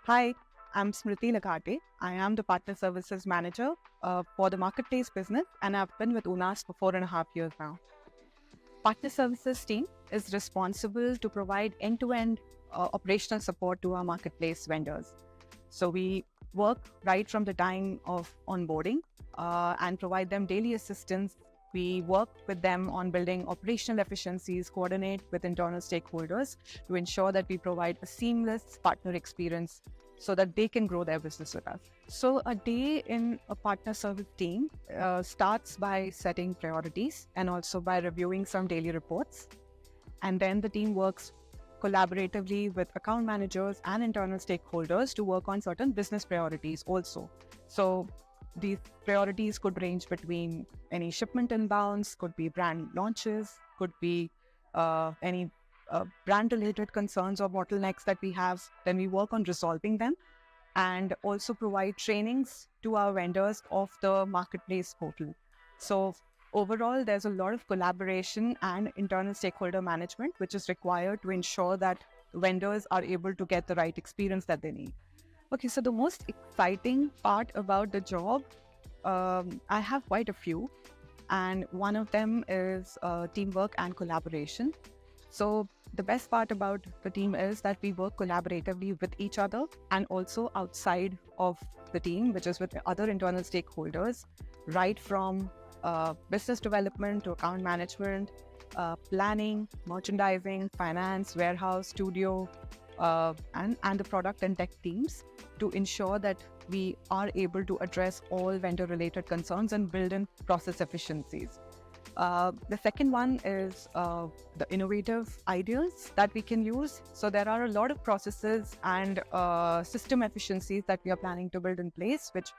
Hi, I'm Smriti Laghate. I am the Partner Services Manager for the Marketplace business, and I've been with UNAS for 4.5 years now. Partner Services team is responsible to provide end-to-end operational support to our marketplace vendors. So we work right from the time of onboarding and provide them daily assistance. We work with them on building operational efficiencies, coordinate with internal stakeholders to ensure that we provide a seamless partner experience so that they can grow their business with us. So a day in a partner service team starts by setting priorities and also by reviewing some daily reports. And then the team works collaboratively with account managers and internal stakeholders to work on certain business priorities also. So these priorities could range between any shipment inbounds, could be brand launches, could be any brand related concerns or bottlenecks that we have. Then we work on resolving them and also provide trainings to our vendors of the marketplace portal. So overall, there's a lot of collaboration and internal stakeholder management, which is required to ensure that vendors are able to get the right experience that they need. Okay, so the most exciting part about the job, I have quite a few, and one of them is teamwork and collaboration. So the best part about the team is that we work collaboratively with each other and also outside of the team, which is with other internal stakeholders, right from business development to account management, planning, merchandising, finance, warehouse, studio, and the product and tech teams to ensure that we are able to address all vendor-related concerns and build in process efficiencies. The second one is the innovative ideas that we can use. So there are a lot of processes and system efficiencies that we are planning to build in place, which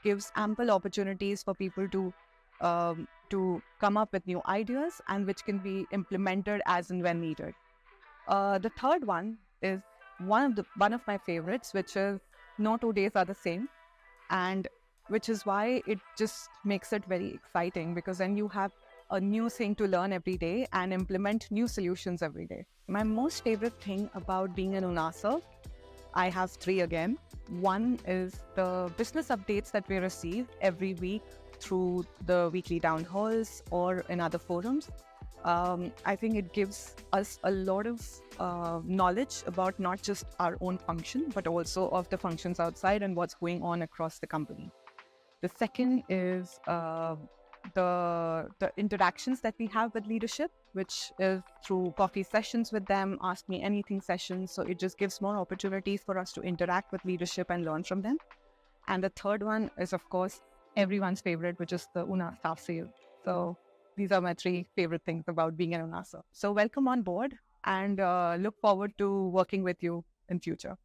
gives ample opportunities for people to come up with new ideas and which can be implemented as and when needed. The third one is one of my favorites, which is no 2 days are the same, and which is why it just makes it very exciting because then you have a new thing to learn every day and implement new solutions every day. My most favorite thing about being an UNASA, I have three again. One is the business updates that we receive every week through the weekly town halls or in other forums. I think it gives us a lot of knowledge about not just our own function, but also of the functions outside and what's going on across the company. The second is the interactions that we have with leadership, which is through coffee sessions with them, ask me anything sessions. So it just gives more opportunities for us to interact with leadership and learn from them. And the third one is, of course, everyone's favorite, which is the UNA staff sale. So these are my three favorite things about being an UNASA. So welcome on board and look forward to working with you in future.